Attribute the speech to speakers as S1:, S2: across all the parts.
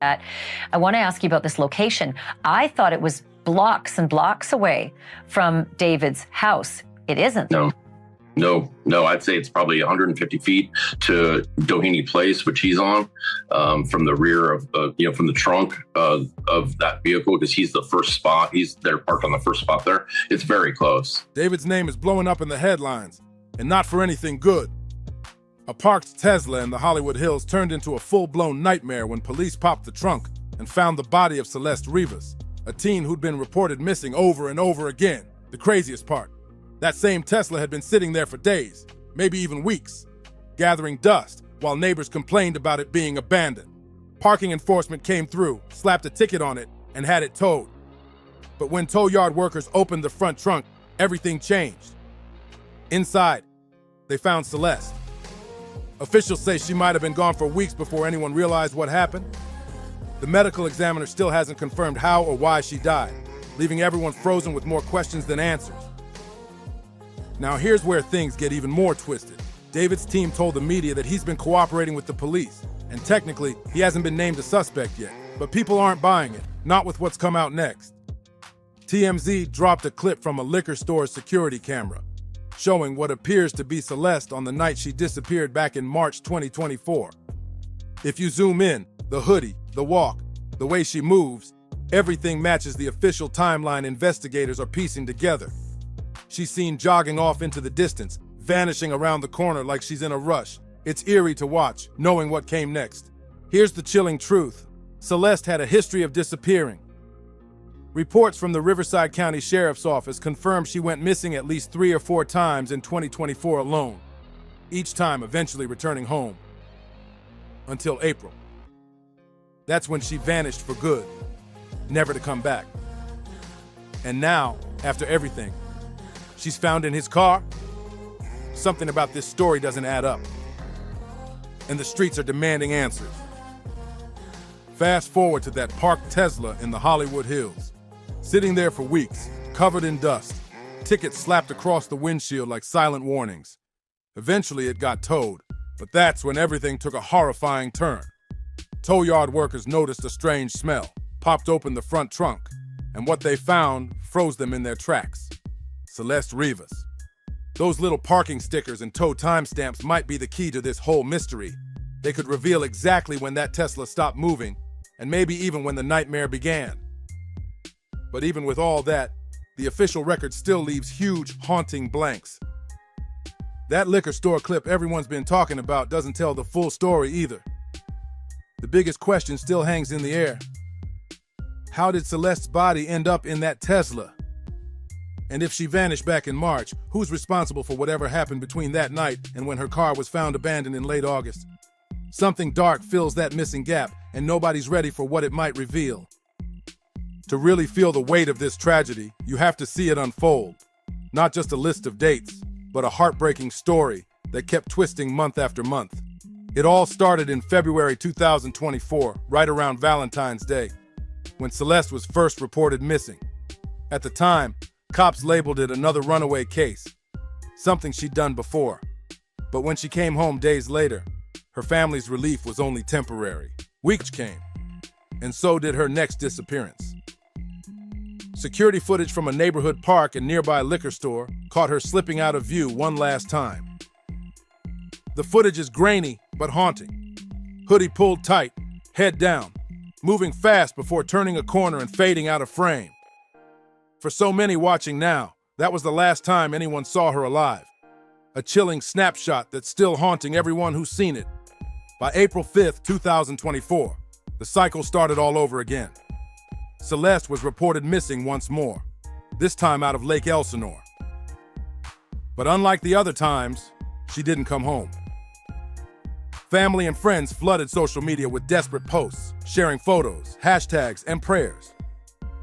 S1: that. I want to ask you about this location. I thought it was blocks and blocks away from David's house. It isn't.
S2: No. I'd say it's probably 150 feet to Doheny Place, which he's on, from the rear of, from the trunk of that vehicle, because he's the first spot. He's there parked on the first spot there. It's very close.
S3: David's name is blowing up in the headlines, and not for anything good. A parked Tesla in the Hollywood Hills turned into a full-blown nightmare when police popped the trunk and found the body of Celeste Rivas, a teen who'd been reported missing over and over again. The craziest part, that same Tesla had been sitting there for days, maybe even weeks, gathering dust while neighbors complained about it being abandoned. Parking enforcement came through, slapped a ticket on it, and had it towed. But when tow yard workers opened the front trunk, everything changed. Inside, they found Celeste. Officials say she might have been gone for weeks before anyone realized what happened. The medical examiner still hasn't confirmed how or why she died, leaving everyone frozen with more questions than answers. Now here's where things get even more twisted. David's team told the media that he's been cooperating with the police, and technically, he hasn't been named a suspect yet. But people aren't buying it, not with what's come out next. TMZ dropped a clip from a liquor store's security camera, showing what appears to be Celeste on the night she disappeared back in March 2024. If you zoom in, the hoodie, the walk, the way she moves, everything matches the official timeline investigators are piecing together. She's seen jogging off into the distance, vanishing around the corner like she's in a rush. It's eerie to watch, knowing what came next. Here's the chilling truth. Celeste had a history of disappearing. Reports from the Riverside County Sheriff's Office confirm she went missing at least 3 or 4 times in 2024 alone, each time eventually returning home. Until April. That's when she vanished for good, never to come back. And now, after everything, she's found in his car. Something about this story doesn't add up. And the streets are demanding answers. Fast forward to that parked Tesla in the Hollywood Hills. Sitting there for weeks, covered in dust, tickets slapped across the windshield like silent warnings. Eventually it got towed, but that's when everything took a horrifying turn. Tow yard workers noticed a strange smell, popped open the front trunk, and what they found froze them in their tracks. Celeste Rivas. Those little parking stickers and tow timestamps might be the key to this whole mystery. They could reveal exactly when that Tesla stopped moving, and maybe even when the nightmare began. But even with all that, the official record still leaves huge, haunting blanks. That liquor store clip everyone's been talking about doesn't tell the full story either. The biggest question still hangs in the air. How did Celeste's body end up in that Tesla? And if she vanished back in March, who's responsible for whatever happened between that night and when her car was found abandoned in late August? Something dark fills that missing gap, and nobody's ready for what it might reveal. To really feel the weight of this tragedy, you have to see it unfold. Not just a list of dates, but a heartbreaking story that kept twisting month after month. It all started in February 2024, right around Valentine's Day, when Celeste was first reported missing. At the time, cops labeled it another runaway case, something she'd done before. But when she came home days later, her family's relief was only temporary. Weeks came, and so did her next disappearance. Security footage from a neighborhood park and nearby liquor store caught her slipping out of view one last time. The footage is grainy but haunting. Hoodie pulled tight, head down, moving fast before turning a corner and fading out of frame. For so many watching now, that was the last time anyone saw her alive. A chilling snapshot that's still haunting everyone who's seen it. By April 5th, 2024, the cycle started all over again. Celeste was reported missing once more, this time out of Lake Elsinore. But unlike the other times, she didn't come home. Family and friends flooded social media with desperate posts, sharing photos, hashtags, and prayers.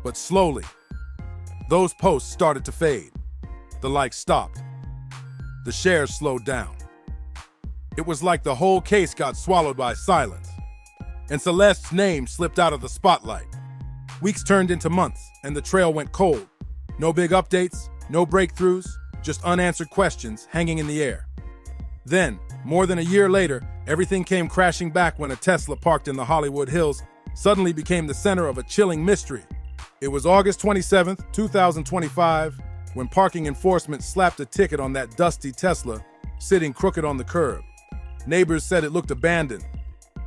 S3: But slowly, those posts started to fade. The likes stopped. The shares slowed down. It was like the whole case got swallowed by silence, and Celeste's name slipped out of the spotlight. Weeks turned into months, and the trail went cold. No big updates, no breakthroughs, just unanswered questions hanging in the air. Then, more than a year later, everything came crashing back when a Tesla parked in the Hollywood Hills suddenly became the center of a chilling mystery. It was August 27th, 2025, when parking enforcement slapped a ticket on that dusty Tesla sitting crooked on the curb. Neighbors said it looked abandoned,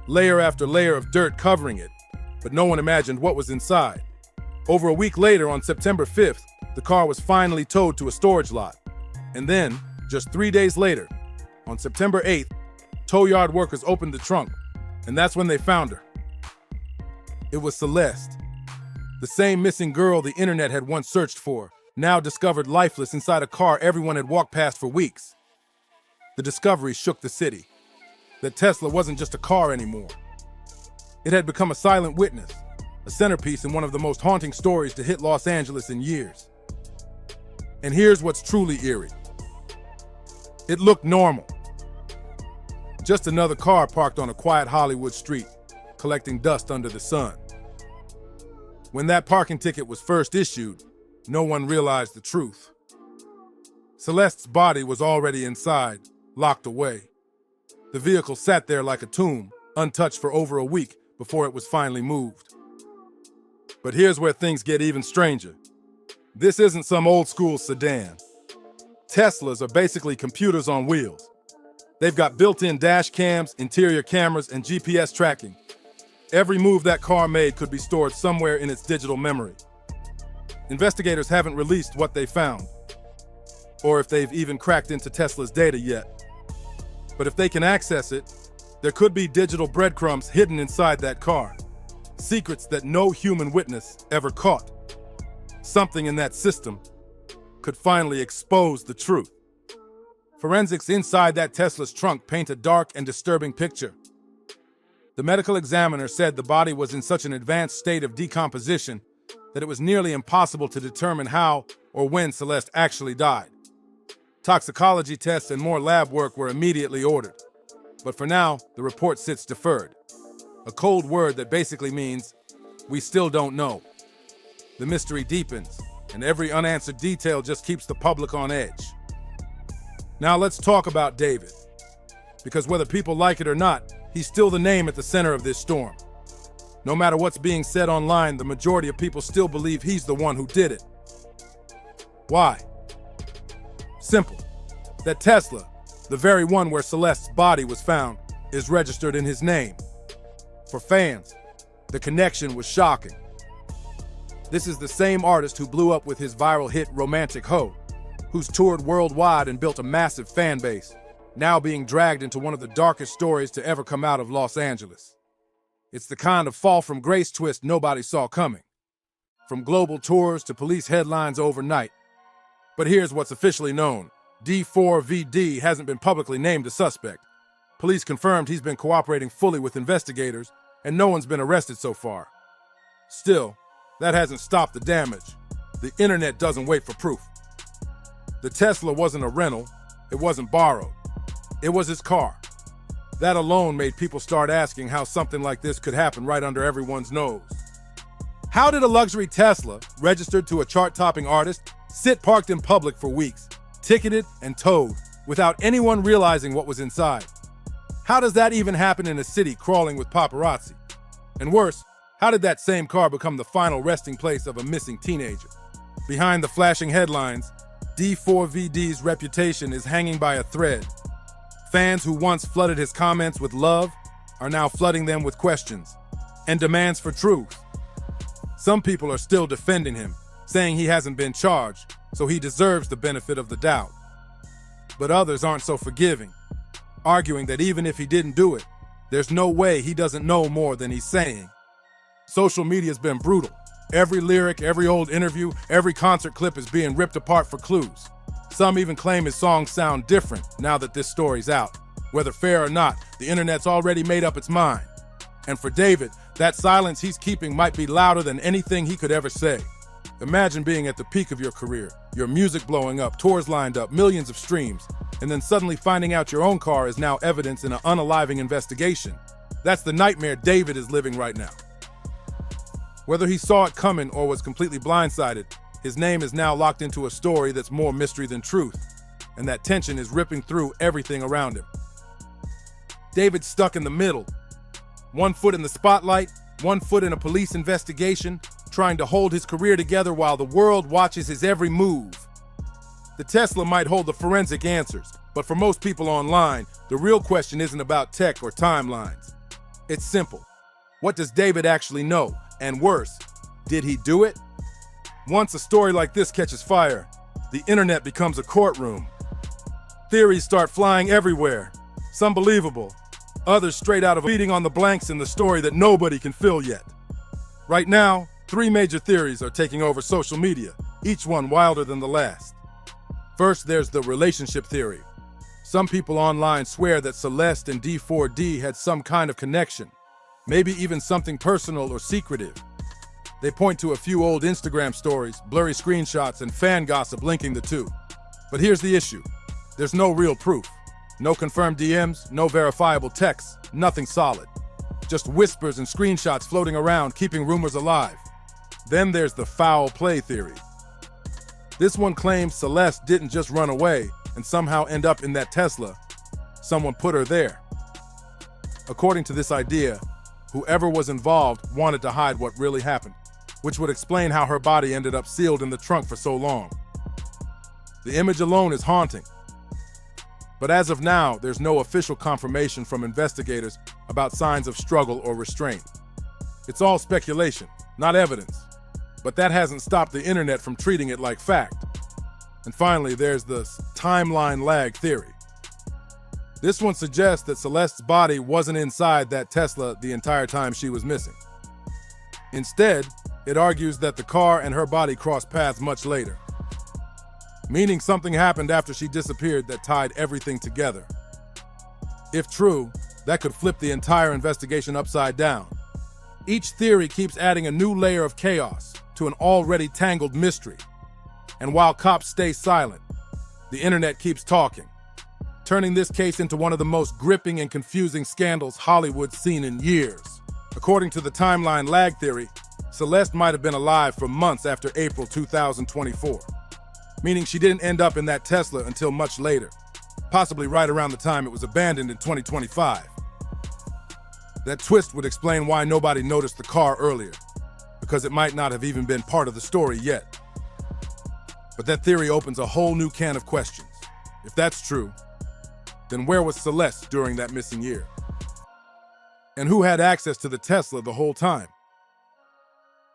S3: layer after layer of dirt covering it, but no one imagined what was inside. Over a week later, on September 5th, the car was finally towed to a storage lot. And then, just 3 days later, on September 8th, tow yard workers opened the trunk, and that's when they found her. It was Celeste, the same missing girl the internet had once searched for, now discovered lifeless inside a car everyone had walked past for weeks. The discovery shook the city. That Tesla wasn't just a car anymore. It had become a silent witness, a centerpiece in one of the most haunting stories to hit Los Angeles in years. And here's what's truly eerie. It looked normal. Just another car parked on a quiet Hollywood street, collecting dust under the sun. When that parking ticket was first issued, no one realized the truth. Celeste's body was already inside, locked away. The vehicle sat there like a tomb, untouched for over a week before it was finally moved. But here's where things get even stranger. This isn't some old-school sedan. Teslas are basically computers on wheels. They've got built-in dash cams, interior cameras, and GPS tracking. Every move that car made could be stored somewhere in its digital memory. Investigators haven't released what they found, or if they've even cracked into Tesla's data yet. But if they can access it, there could be digital breadcrumbs hidden inside that car. Secrets that no human witness ever caught. Something in that system could finally expose the truth. Forensics inside that Tesla's trunk paint a dark and disturbing picture. The medical examiner said the body was in such an advanced state of decomposition that it was nearly impossible to determine how or when Celeste actually died. Toxicology tests and more lab work were immediately ordered. But for now, the report sits deferred. A cold word that basically means, we still don't know. The mystery deepens, and every unanswered detail just keeps the public on edge. Now let's talk about David. Because whether people like it or not, he's still the name at the center of this storm. No matter what's being said online, the majority of people still believe he's the one who did it. Why? Simple. That Tesla, the very one where Celeste's body was found, is registered in his name. For fans, the connection was shocking. This is the same artist who blew up with his viral hit Romantic Hoe, who's toured worldwide and built a massive fan base, now being dragged into one of the darkest stories to ever come out of Los Angeles. It's the kind of fall from grace twist nobody saw coming. From global tours to police headlines overnight. But here's what's officially known. D4vd hasn't been publicly named a suspect. Police confirmed he's been cooperating fully with investigators, and no one's been arrested so far. Still, that hasn't stopped the damage. The internet doesn't wait for proof. The Tesla wasn't a rental, it wasn't borrowed. It was his car. That alone made people start asking how something like this could happen right under everyone's nose. How did a luxury Tesla, registered to a chart-topping artist, sit parked in public for weeks, ticketed and towed, without anyone realizing what was inside? How does that even happen in a city crawling with paparazzi? And worse, how did that same car become the final resting place of a missing teenager? Behind the flashing headlines, D4vd's reputation is hanging by a thread. Fans who once flooded his comments with love are now flooding them with questions and demands for truth. Some people are still defending him, saying he hasn't been charged, so he deserves the benefit of the doubt. But others aren't so forgiving, arguing that even if he didn't do it, there's no way he doesn't know more than he's saying. Social media's been brutal. Every lyric, every old interview, every concert clip is being ripped apart for clues. Some even claim his songs sound different now that this story's out. Whether fair or not, the internet's already made up its mind. And for David, that silence he's keeping might be louder than anything he could ever say. Imagine being at the peak of your career, your music blowing up, tours lined up, millions of streams, and then suddenly finding out your own car is now evidence in an unaliving investigation. That's the nightmare David is living right now. Whether he saw it coming or was completely blindsided, his name is now locked into a story that's more mystery than truth, and that tension is ripping through everything around him. David's stuck in the middle. One foot in the spotlight, 1 foot in a police investigation, trying to hold his career together while the world watches his every move. The Tesla might hold the forensic answers, but for most people online, the real question isn't about tech or timelines. It's simple. What does David actually know? And worse, did he do it? Once a story like this catches fire, the internet becomes a courtroom. Theories start flying everywhere. Some believable, others straight out of beating on the blanks in the story that nobody can fill yet. Right now, 3 major theories are taking over social media, each one wilder than the last. First, there's the relationship theory. Some people online swear that Celeste and D4vd had some kind of connection, maybe even something personal or secretive. They point to a few old Instagram stories, blurry screenshots, and fan gossip linking the two. But here's the issue. There's no real proof. No confirmed DMs, no verifiable texts, nothing solid. Just whispers and screenshots floating around, keeping rumors alive. Then there's the foul play theory. This one claims Celeste didn't just run away and somehow end up in that Tesla. Someone put her there. According to this idea, whoever was involved wanted to hide what really happened, which would explain how her body ended up sealed in the trunk for so long. The image alone is haunting. But as of now, there's no official confirmation from investigators about signs of struggle or restraint. It's all speculation, not evidence. But that hasn't stopped the internet from treating it like fact. And finally, there's the timeline lag theory. This one suggests that Celeste's body wasn't inside that Tesla the entire time she was missing. Instead, it argues that the car and her body crossed paths much later, meaning something happened after she disappeared that tied everything together. If true, that could flip the entire investigation upside down. Each theory keeps adding a new layer of chaos to an already tangled mystery. And while cops stay silent, the internet keeps talking, turning this case into one of the most gripping and confusing scandals Hollywood's seen in years. According to the timeline lag theory, Celeste might have been alive for months after April 2024, meaning she didn't end up in that Tesla until much later, possibly right around the time it was abandoned in 2025. That twist would explain why nobody noticed the car earlier, because it might not have even been part of the story yet. But that theory opens a whole new can of questions. If that's true, then where was Celeste during that missing year? And who had access to the Tesla the whole time?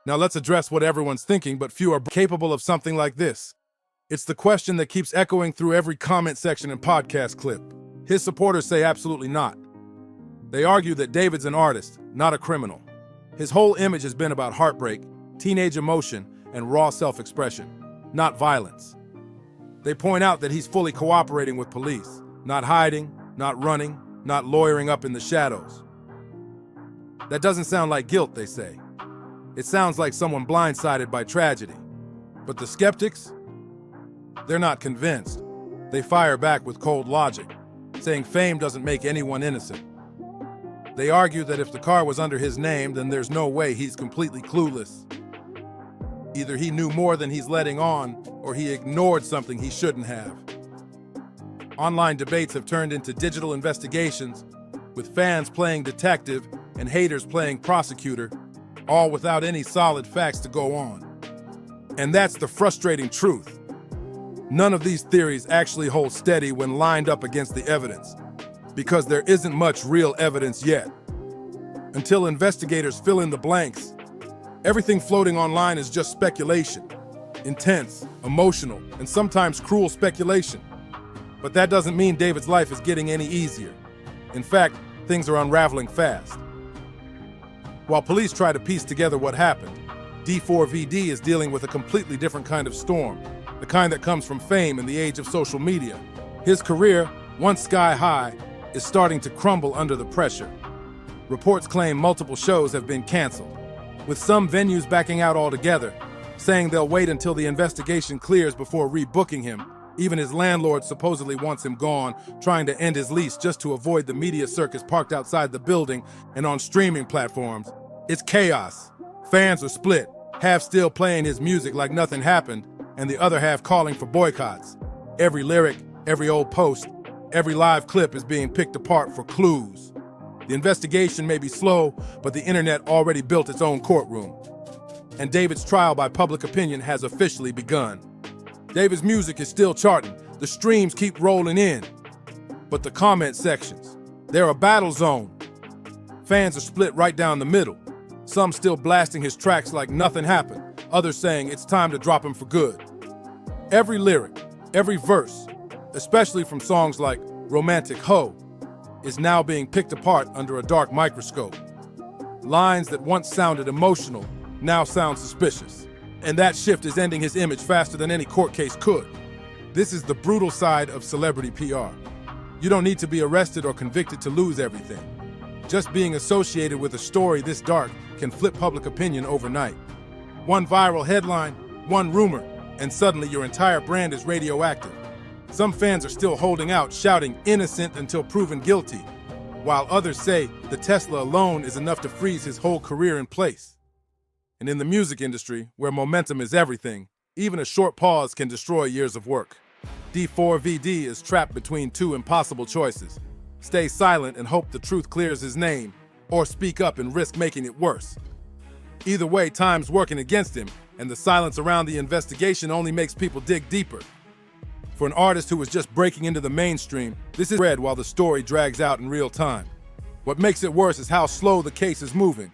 S3: Now let's address what everyone's thinking, but few are capable of something like this. It's the question that keeps echoing through every comment section and podcast clip. His supporters say absolutely not. They argue that David's an artist, not a criminal. His whole image has been about heartbreak, teenage emotion, and raw self-expression, not violence. They point out that he's fully cooperating with police, not hiding, not running, not lawyering up in the shadows. That doesn't sound like guilt, they say. It sounds like someone blindsided by tragedy. But the skeptics? They're not convinced. They fire back with cold logic, saying fame doesn't make anyone innocent. They argue that if the car was under his name, then there's no way he's completely clueless. Either he knew more than he's letting on, or he ignored something he shouldn't have. Online debates have turned into digital investigations, with fans playing detective and haters playing prosecutor, all without any solid facts to go on. And that's the frustrating truth. None of these theories actually hold steady when lined up against the evidence, because there isn't much real evidence yet. Until investigators fill in the blanks, everything floating online is just speculation. Intense, emotional, and sometimes cruel speculation. But that doesn't mean David's life is getting any easier. In fact, things are unraveling fast. While police try to piece together what happened, D4vd is dealing with a completely different kind of storm, the kind that comes from fame in the age of social media. His career, once sky high, is starting to crumble under the pressure. Reports claim multiple shows have been canceled, with some venues backing out altogether, saying they'll wait until the investigation clears before rebooking him. Even his landlord supposedly wants him gone, trying to end his lease just to avoid the media circus parked outside the building and on streaming platforms. It's chaos. Fans are split, half still playing his music like nothing happened, and the other half calling for boycotts. Every lyric, every old post, every live clip is being picked apart for clues. The investigation may be slow, but the internet already built its own courtroom. And David's trial by public opinion has officially begun. David's music is still charting. The streams keep rolling in. But the comment sections, they're a battle zone. Fans are split right down the middle. Some still blasting his tracks like nothing happened. Others saying it's time to drop him for good. Every lyric, every verse, especially from songs like Romantic Hoe, is now being picked apart under a dark microscope. Lines that once sounded emotional now sound suspicious. And that shift is ending his image faster than any court case could. This is the brutal side of celebrity PR. You don't need to be arrested or convicted to lose everything. Just being associated with a story this dark can flip public opinion overnight. One viral headline, one rumor, and suddenly your entire brand is radioactive. Some fans are still holding out, shouting innocent until proven guilty, while others say the Tesla alone is enough to freeze his whole career in place. And in the music industry, where momentum is everything, even a short pause can destroy years of work. D4vd is trapped between two impossible choices: stay silent and hope the truth clears his name, or speak up and risk making it worse. Either way, time's working against him, and the silence around the investigation only makes people dig deeper. For an artist who was just breaking into the mainstream, this is read while the story drags out in real time. What makes it worse is how slow the case is moving.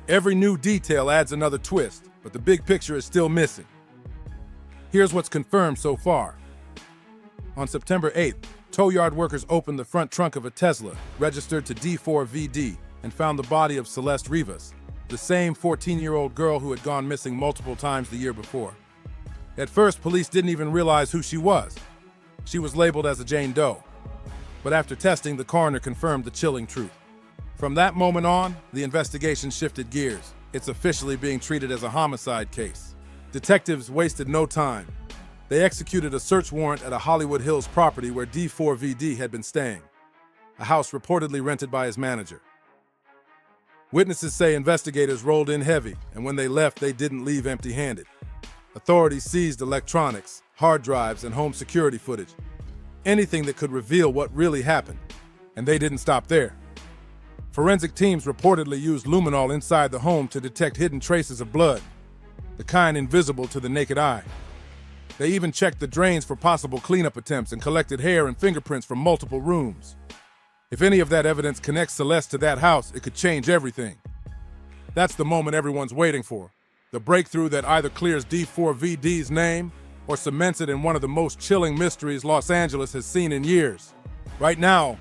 S3: Every new detail adds another twist, but the big picture is still missing. Here's what's confirmed so far. On September 8th, tow yard workers opened the front trunk of a Tesla registered to D4vd and found the body of Celeste Rivas, the same 14-year-old girl who had gone missing multiple times the year before. At first, police didn't even realize who she was. She was labeled as a Jane Doe. But after testing, the coroner confirmed the chilling truth. From that moment on, the investigation shifted gears. It's officially being treated as a homicide case. Detectives wasted no time. They executed a search warrant at a Hollywood Hills property where D4vd had been staying, a house reportedly rented by his manager. Witnesses say investigators rolled in heavy, and when they left, they didn't leave empty-handed. Authorities seized electronics, hard drives, and home security footage. Anything that could reveal what really happened. And they didn't stop there. Forensic teams reportedly used luminol inside the home to detect hidden traces of blood, the kind invisible to the naked eye. They even checked the drains for possible cleanup attempts and collected hair and fingerprints from multiple rooms. If any of that evidence connects Celeste to that house, it could change everything. That's the moment everyone's waiting for. The breakthrough that either clears D4vd's name or cements it in one of the most chilling mysteries Los Angeles has seen in years. Right now,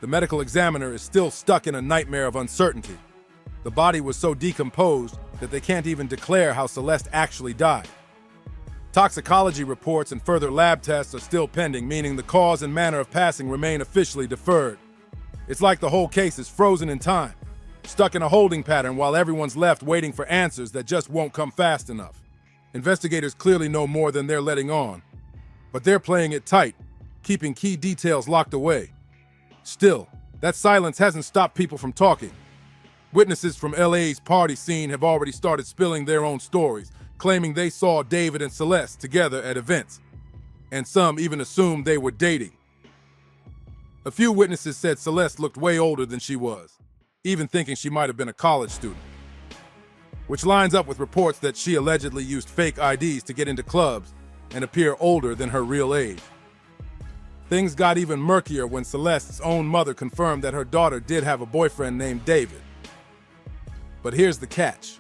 S3: the medical examiner is still stuck in a nightmare of uncertainty. The body was so decomposed that they can't even declare how Celeste actually died. Toxicology reports and further lab tests are still pending, meaning the cause and manner of passing remain officially deferred. It's like the whole case is frozen in time, stuck in a holding pattern while everyone's left waiting for answers that just won't come fast enough. Investigators clearly know more than they're letting on, but they're playing it tight, keeping key details locked away. Still, that silence hasn't stopped people from talking. Witnesses from LA's party scene have already started spilling their own stories, claiming they saw David and Celeste together at events, and some even assumed they were dating. A few witnesses said Celeste looked way older than she was, even thinking she might have been a college student, which lines up with reports that she allegedly used fake IDs to get into clubs and appear older than her real age. Things got even murkier when Celeste's own mother confirmed that her daughter did have a boyfriend named David. But here's the catch.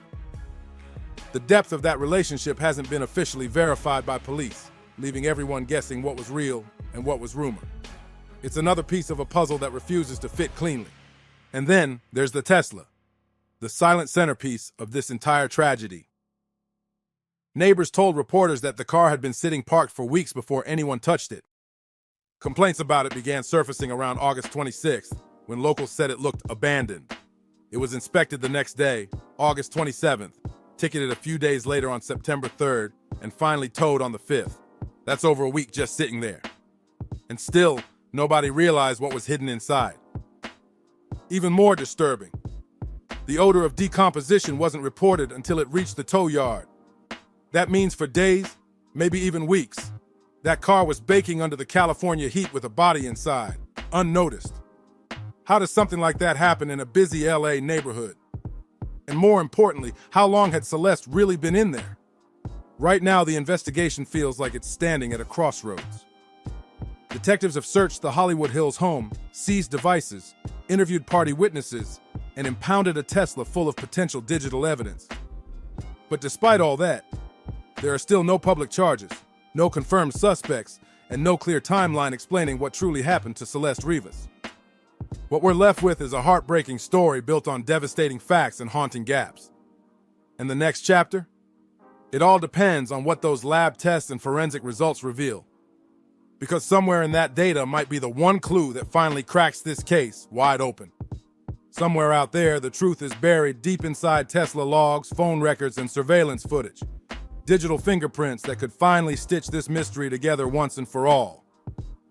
S3: The depth of that relationship hasn't been officially verified by police, leaving everyone guessing what was real and what was rumor. It's another piece of a puzzle that refuses to fit cleanly. And then there's the Tesla, the silent centerpiece of this entire tragedy. Neighbors told reporters that the car had been sitting parked for weeks before anyone touched it. Complaints about it began surfacing around August 26th, when locals said it looked abandoned. It was inspected the next day, August 27th, ticketed a few days later on September 3rd, and finally towed on the 5th. That's over a week just sitting there. And still, nobody realized what was hidden inside. Even more disturbing, the odor of decomposition wasn't reported until it reached the tow yard. That means for days, maybe even weeks, that car was baking under the California heat with a body inside, unnoticed. How does something like that happen in a busy LA neighborhood? And more importantly, how long had Celeste really been in there? Right now, the investigation feels like it's standing at a crossroads. Detectives have searched the Hollywood Hills home, seized devices, interviewed party witnesses, and impounded a Tesla full of potential digital evidence. But despite all that, there are still no public charges, no confirmed suspects, and no clear timeline explaining what truly happened to Celeste Rivas. What we're left with is a heartbreaking story built on devastating facts and haunting gaps. And the next chapter? It all depends on what those lab tests and forensic results reveal. Because somewhere in that data might be the one clue that finally cracks this case wide open. Somewhere out there, the truth is buried deep inside Tesla logs, phone records, and surveillance footage. Digital fingerprints that could finally stitch this mystery together once and for all.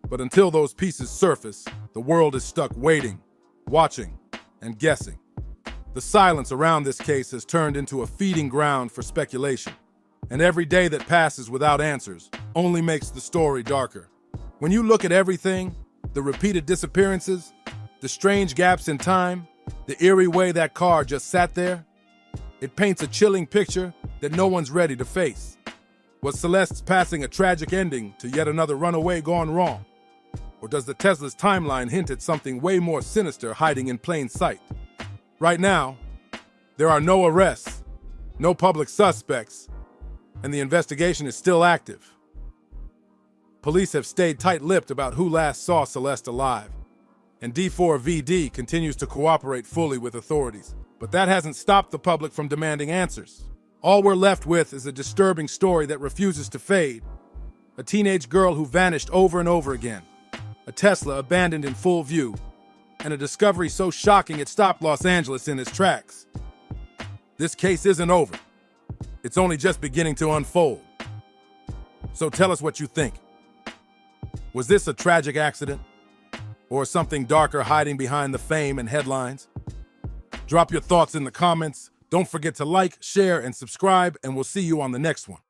S3: But until those pieces surface, the world is stuck waiting, watching, and guessing. The silence around this case has turned into a feeding ground for speculation. And every day that passes without answers only makes the story darker. When you look at everything, the repeated disappearances, the strange gaps in time, the eerie way that car just sat there, it paints a chilling picture that no one's ready to face. Was Celeste's passing a tragic ending to yet another runaway gone wrong? Or does the Tesla's timeline hint at something way more sinister hiding in plain sight? Right now, there are no arrests, no public suspects, and the investigation is still active. Police have stayed tight-lipped about who last saw Celeste alive, and D4vd continues to cooperate fully with authorities. But that hasn't stopped the public from demanding answers. All we're left with is a disturbing story that refuses to fade. A teenage girl who vanished over and over again. A Tesla abandoned in full view. And a discovery so shocking it stopped Los Angeles in its tracks. This case isn't over. It's only just beginning to unfold. So tell us what you think. Was this a tragic accident? Or something darker hiding behind the fame and headlines? Drop your thoughts in the comments. Don't forget to like, share, and subscribe, and we'll see you on the next one.